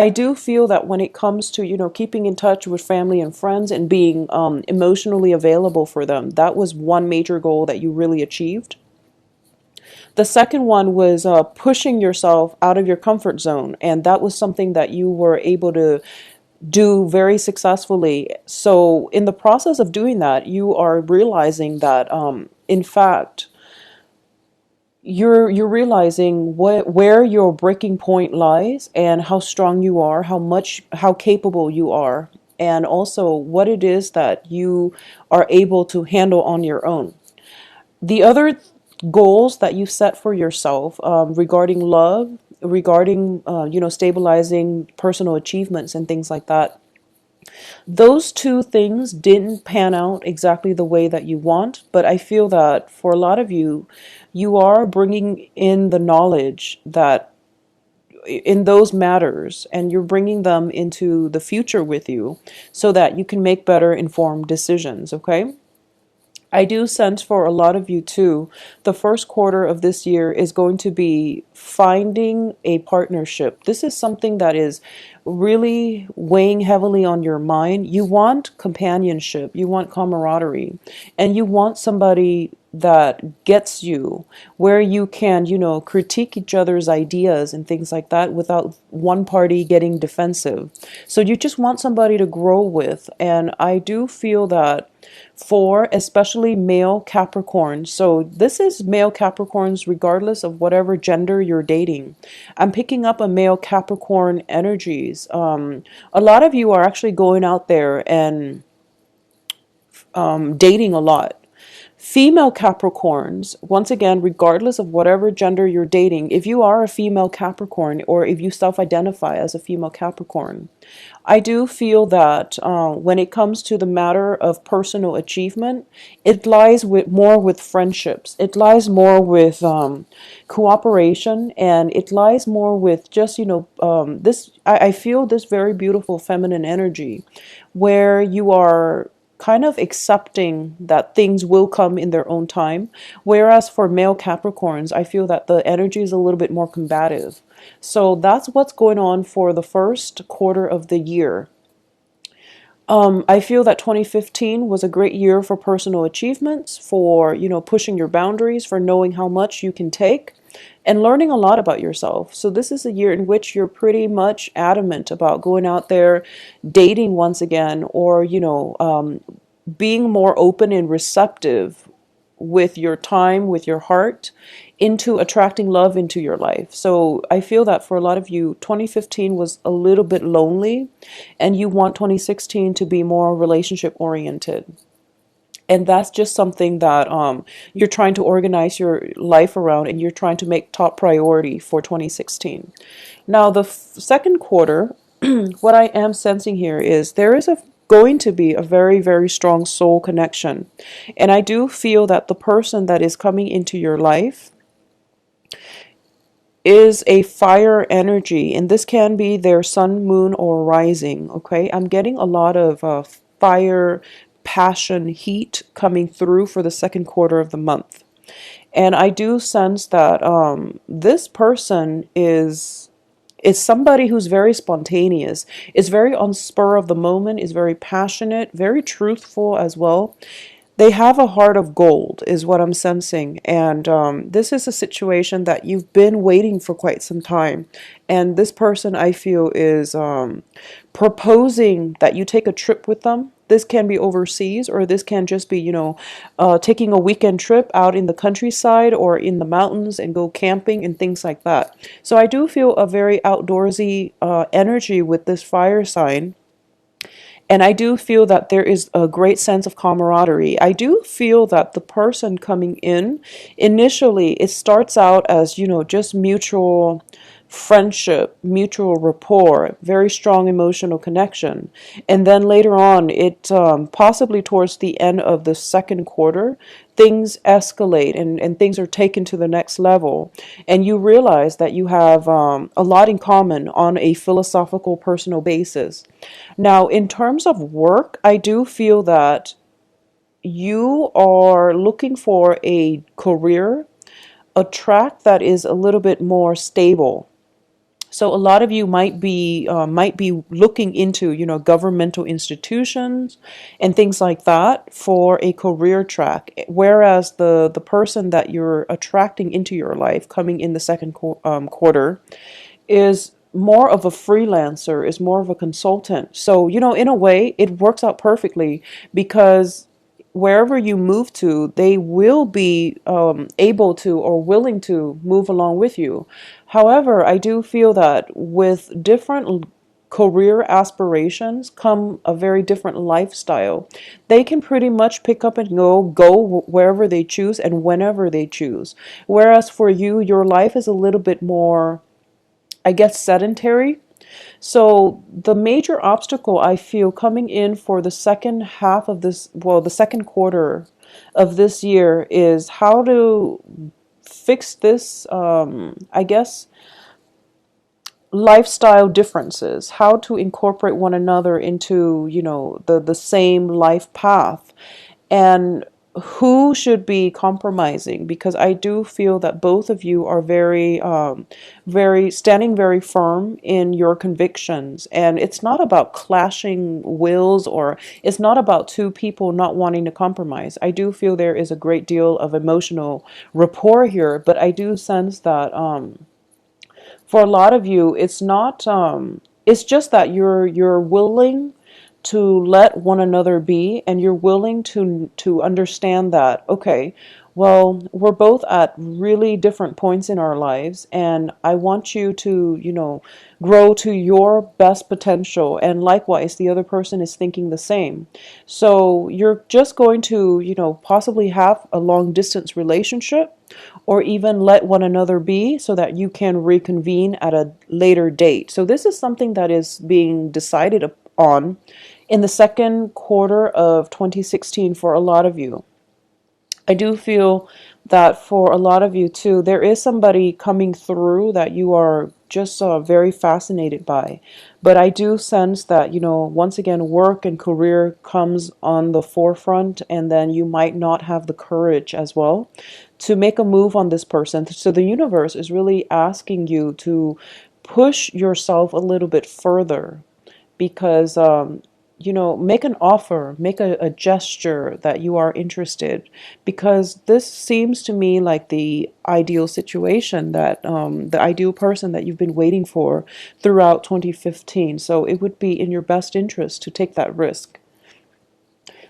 I do feel that when it comes to, keeping in touch with family and friends and being emotionally available for them, that was one major goal that you really achieved. The second one was pushing yourself out of your comfort zone, and that was something that you were able to do very successfully. So, in the process of doing that, you are realizing that, in fact, you're realizing where your breaking point lies and how strong you are, how capable you are, and also what it is that you are able to handle on your own. The other goals that you set for yourself, regarding love, regarding stabilizing personal achievements and things like that, those two things didn't pan out exactly the way that you want, but I feel that for a lot of you, you are bringing in the knowledge that in those matters, and you're bringing them into the future with you so that you can make better informed decisions, okay? I do sense for a lot of you too, the first quarter of this year is going to be finding a partnership. This is something that is really weighing heavily on your mind. You want companionship, you want camaraderie, and you want somebody that gets you, where you can, critique each other's ideas and things like that without one party getting defensive. So you just want somebody to grow with. And I do feel that for especially male Capricorns. So this is male Capricorns regardless of whatever gender you're dating. I'm picking up a male Capricorn energies. A lot of you are actually going out there and dating a lot. Female Capricorns, once again, regardless of whatever gender you're dating, if you are a female Capricorn or if you self-identify as a female Capricorn, I do feel that when it comes to the matter of personal achievement, it lies more with friendships. It lies more with cooperation, and it lies more with just, this, I feel this very beautiful feminine energy where you are kind of accepting that things will come in their own time. Whereas for male Capricorns, I feel that the energy is a little bit more combative. So that's what's going on for the first quarter of the year. I feel that 2015 was a great year for personal achievements, for, pushing your boundaries, for knowing how much you can take and learning a lot about yourself. So this is a year in which you're pretty much adamant about going out there, dating once again, or, being more open and receptive with your time, with your heart, into attracting love into your life. So I feel that for a lot of you, 2015 was a little bit lonely, and you want 2016 to be more relationship oriented. And that's just something that you're trying to organize your life around, and you're trying to make top priority for 2016. Now, the second quarter, what I am sensing here is there is going to be a very, very strong soul connection. And I do feel that the person that is coming into your life is a fire energy, and this can be their sun, moon, or rising. Okay, I'm getting a lot of fire, passion, heat coming through for the second quarter of the month. And I do sense that this person is somebody who's very spontaneous, is very on spur of the moment, is very passionate, very truthful as well. They have a heart of gold, is what I'm sensing. And this is a situation that you've been waiting for quite some time. And this person, I feel, is proposing that you take a trip with them. This can be overseas, or this can just be, taking a weekend trip out in the countryside or in the mountains and go camping and things like that. So I do feel a very outdoorsy energy with this fire sign. And I do feel that there is a great sense of camaraderie. I do feel that the person coming in, initially, it starts out as, just mutual friendship, mutual rapport, very strong emotional connection. And then later on, it possibly towards the end of the second quarter, things escalate, and things are taken to the next level. And you realize that you have a lot in common on a philosophical, personal basis. Now, in terms of work, I do feel that you are looking for a career, a track that is a little bit more stable. So a lot of you might be looking into, governmental institutions and things like that for a career track. Whereas the person that you're attracting into your life coming in the second quarter is more of a freelancer, is more of a consultant. So, in a way, it works out perfectly because wherever you move to, they will be able to or willing to move along with you. However, I do feel that with different career aspirations come a very different lifestyle. They can pretty much pick up and go wherever they choose and whenever they choose. Whereas for you, your life is a little bit more, I guess, sedentary. So the major obstacle I feel coming in for the second half of this, well, the second quarter of this year is how to fix this, I guess, lifestyle differences, how to incorporate one another into, the same life path, and who should be compromising, because I do feel that both of you are very standing very firm in your convictions, and it's not about clashing wills, or it's not about two people not wanting to compromise. I do feel there is a great deal of emotional rapport here, but I do sense that for a lot of you, it's not, it's just that you're willing to let one another be, and you're willing to understand that, okay, well, we're both at really different points in our lives, and I want you to, grow to your best potential, and likewise the other person is thinking the same. So you're just going to, possibly have a long distance relationship, or even let one another be so that you can reconvene at a later date. So this is something that is being decided on in the second quarter of 2016 for a lot of you. I do feel that for a lot of you too, there is somebody coming through that you are just very fascinated by. But I do sense that, once again, work and career comes on the forefront, and then you might not have the courage as well to make a move on this person. So the universe is really asking you to push yourself a little bit further, because make an offer, make a gesture that you are interested, because this seems to me like the ideal situation, that the ideal person that you've been waiting for throughout 2015. So it would be in your best interest to take that risk.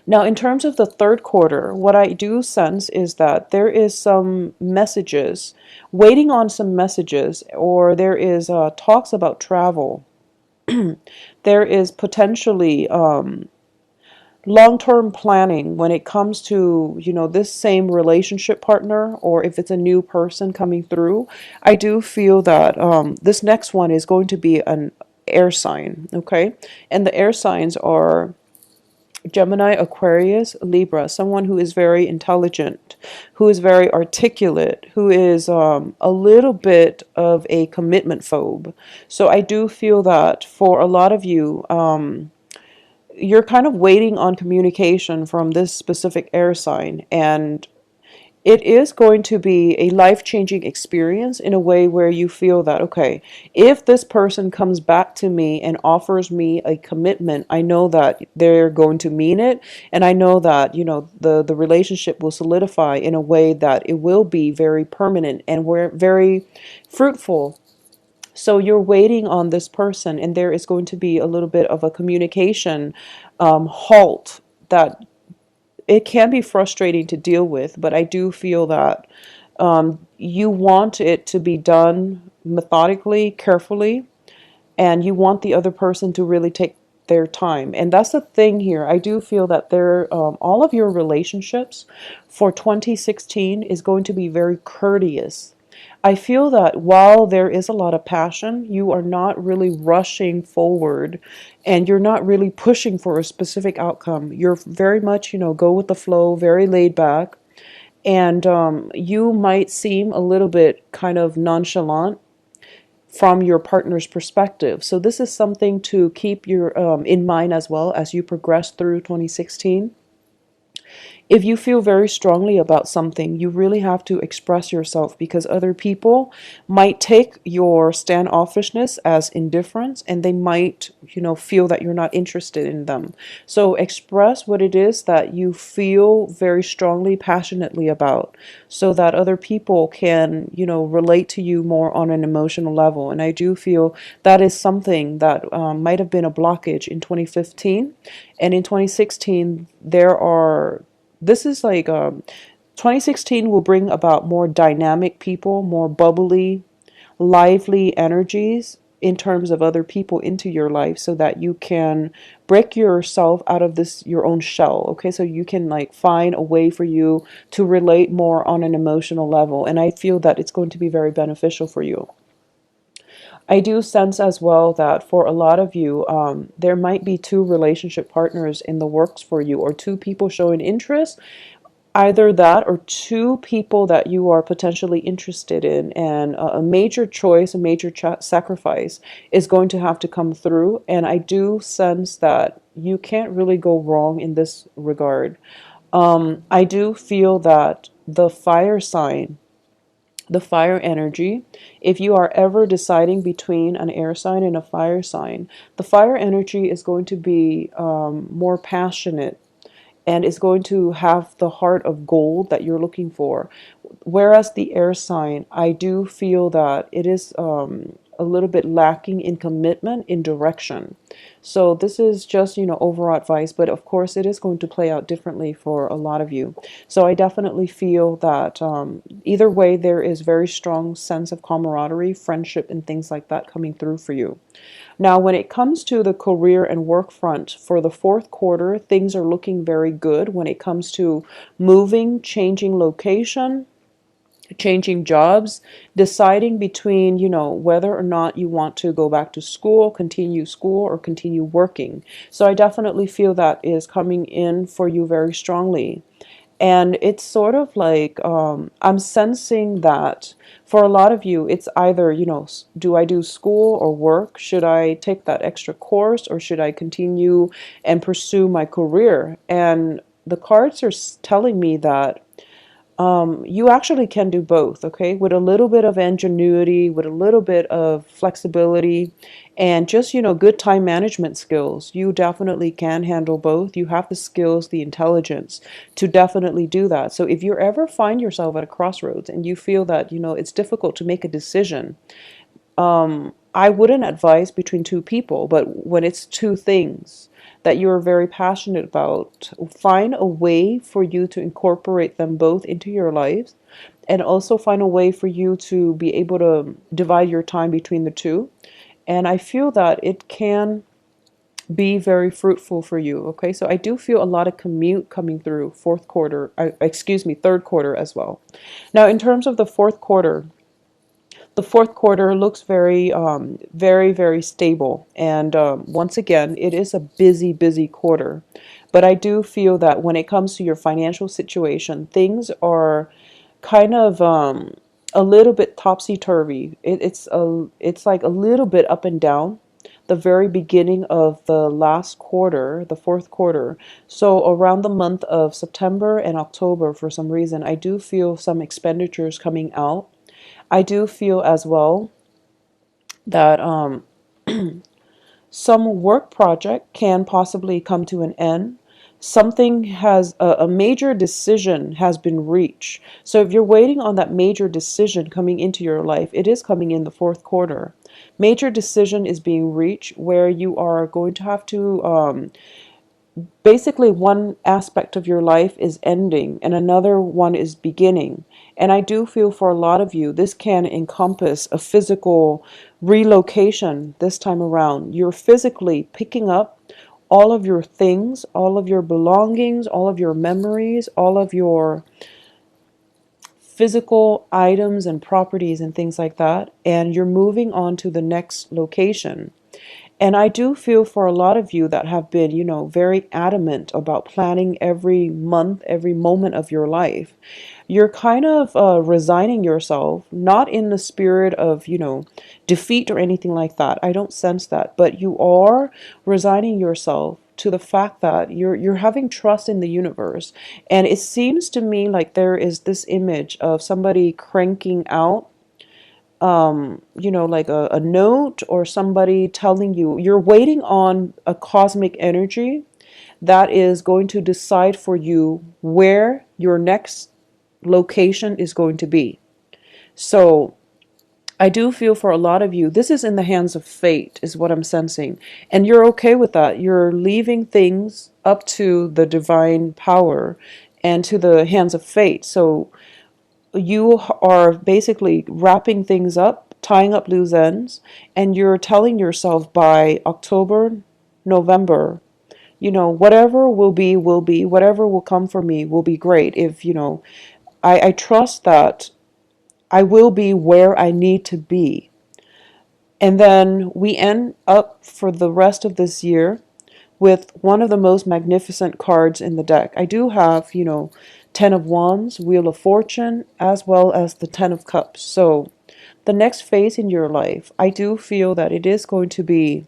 Now, in terms of the third quarter, what I do sense is that there is some messages, waiting on some messages, or there is talks about travel. There is potentially long-term planning when it comes to, this same relationship partner, or if it's a new person coming through. I do feel that this next one is going to be an air sign, okay? And the air signs are Gemini, Aquarius, Libra, someone who is very intelligent, who is very articulate, who is a little bit of a commitment phobe. So I do feel that for a lot of you, you're kind of waiting on communication from this specific air sign, and it is going to be a life-changing experience in a way where you feel that, okay, if this person comes back to me and offers me a commitment, I know that they're going to mean it, and I know that, the relationship will solidify in a way that it will be very permanent and we're very fruitful. So you're waiting on this person, and there is going to be a little bit of a communication halt that it can be frustrating to deal with, but I do feel that you want it to be done methodically, carefully, and you want the other person to really take their time. And that's the thing here. I do feel that all of your relationships for 2016 is going to be very courteous. I feel that while there is a lot of passion, you are not really rushing forward, and you're not really pushing for a specific outcome. You're very much, go with the flow, very laid back, and you might seem a little bit kind of nonchalant from your partner's perspective. So this is something to keep in mind as well as you progress through 2016. If you feel very strongly about something, you really have to express yourself, because other people might take your standoffishness as indifference, and they might, feel that you're not interested in them. So express what it is that you feel very strongly, passionately about, so that other people can, relate to you more on an emotional level. And I do feel that is something that might have been a blockage in 2015. And in 2016, this is like 2016 will bring about more dynamic people, more bubbly, lively energies in terms of other people into your life, so that you can break yourself out of this your own shell. Okay, so you can like find a way for you to relate more on an emotional level, and I feel that it's going to be very beneficial for you. I do sense as well that for a lot of you, there might be two relationship partners in the works for you, or two people showing interest. Either that, or two people that you are potentially interested in, and a major choice, a major sacrifice is going to have to come through. And I do sense that you can't really go wrong in this regard. I do feel that the fire energy, if you are ever deciding between an air sign and a fire sign, the fire energy is going to be more passionate, and is going to have the heart of gold that you're looking for. Whereas the air sign, I do feel that it is a little bit lacking in commitment, in direction. So this is just, overall advice, but of course it is going to play out differently for a lot of you. So I definitely feel that either way, there is very strong sense of camaraderie, friendship, and things like that coming through for you. Now, when it comes to the career and work front for the fourth quarter, things are looking very good when it comes to moving, changing location, changing jobs, deciding between, whether or not you want to go back to school, or continue working. So I definitely feel that is coming in for you very strongly. And it's sort of like, I'm sensing that for a lot of you, it's either, do I do school or work? Should I take that extra course, or should I continue and pursue my career? And the cards are telling me that you actually can do both, okay? With a little bit of ingenuity, with a little bit of flexibility, and just, good time management skills, you definitely can handle both. You have the skills, the intelligence to definitely do that. So if you ever find yourself at a crossroads and you feel that, it's difficult to make a decision, I wouldn't advise between two people, but when it's two things that you're very passionate about, find a way for you to incorporate them both into your lives, and also find a way for you to be able to divide your time between the two. And I feel that it can be very fruitful for you. Okay, so I do feel a lot of commute coming through third quarter as well. Now, in terms of the fourth quarter looks very, very, very stable. And once again, it is a busy, busy quarter. But I do feel that when it comes to your financial situation, things are kind of a little bit topsy-turvy. It's like a little bit up and down. The very beginning of the last quarter, the fourth quarter. So around the month of September and October, for some reason, I do feel some expenditures coming out. I do feel as well that some work project can possibly come to an end. Something has a major decision has been reached. So if you're waiting on that major decision coming into your life, it is coming in the fourth quarter. Major decision is being reached where you are going to have to basically, one aspect of your life is ending and another one is beginning. And I do feel for a lot of you, this can encompass a physical relocation this time around. You're physically picking up all of your things, all of your belongings, all of your memories, all of your physical items and properties and things like that, and you're moving on to the next location. And I do feel for a lot of you that have been, very adamant about planning every month, every moment of your life. You're kind of resigning yourself, not in the spirit of, defeat or anything like that. I don't sense that. But you are resigning yourself to the fact that you're having trust in the universe. And it seems to me like there is this image of somebody cranking out, like a note, or somebody telling you you're waiting on a cosmic energy that is going to decide for you where your next location is going to be. So I do feel for a lot of you, this is in the hands of fate, is what I'm sensing. And you're okay with that. You're leaving things up to the divine power and to the hands of fate. So you are basically wrapping things up, tying up loose ends, and you're telling yourself by October, November, whatever will be, will be. Whatever will come for me will be great. If, I trust that I will be where I need to be. And then we end up for the rest of this year with one of the most magnificent cards in the deck. I do have, Ten of Wands, Wheel of Fortune, as well as the Ten of Cups. So the next phase in your life, I do feel that it is going to be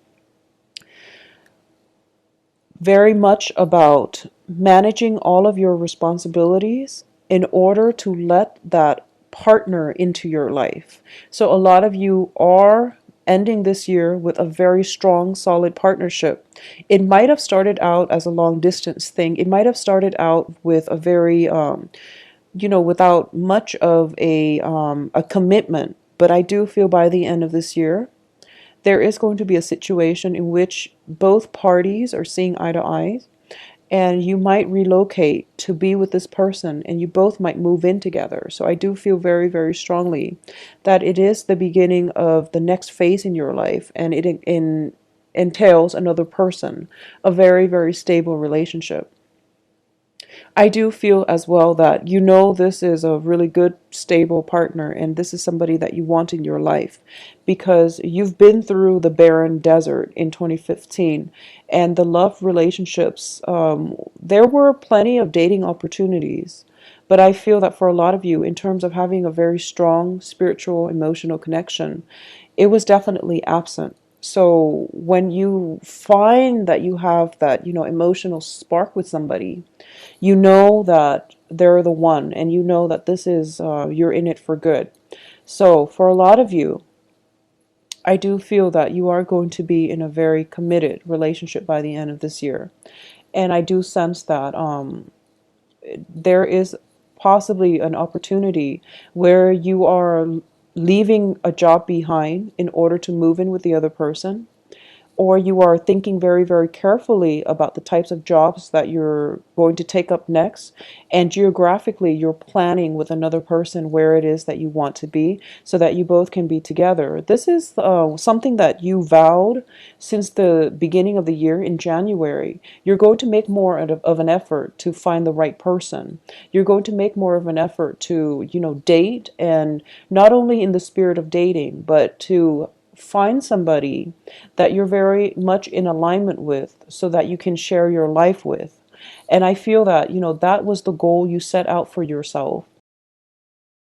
very much about managing all of your responsibilities in order to let that partner into your life. So a lot of you are ending this year with a very strong, solid partnership. It might have started out as a long distance thing. It might have started out with a very, without much of a commitment. But I do feel by the end of this year, there is going to be a situation in which both parties are seeing eye to eye, and you might relocate to be with this person, and you both might move in together. So I do feel very, very strongly that it is the beginning of the next phase in your life, and it entails another person, a very, very stable relationship. I do feel as well that this is a really good, stable partner, and this is somebody that you want in your life because you've been through the barren desert in 2015 and the love relationships. There were plenty of dating opportunities, but I feel that for a lot of you, in terms of having a very strong spiritual, emotional connection, it was definitely absent. So when you find that you have that, emotional spark with somebody, you know that they're the one, and you know that this is, you're in it for good. So for a lot of you, I do feel that you are going to be in a very committed relationship by the end of this year. And I do sense that there is possibly an opportunity where you are leaving a job behind in order to move in with the other person, or you are thinking very, very carefully about the types of jobs that you're going to take up next, and geographically you're planning with another person where it is that you want to be so that you both can be together. This is something that you vowed since the beginning of the year in January. You're going to make more of an effort to find the right person. You're going to make more of an effort to, date, and not only in the spirit of dating, but to find somebody that you're very much in alignment with so that you can share your life with. And I feel that, that was the goal you set out for yourself.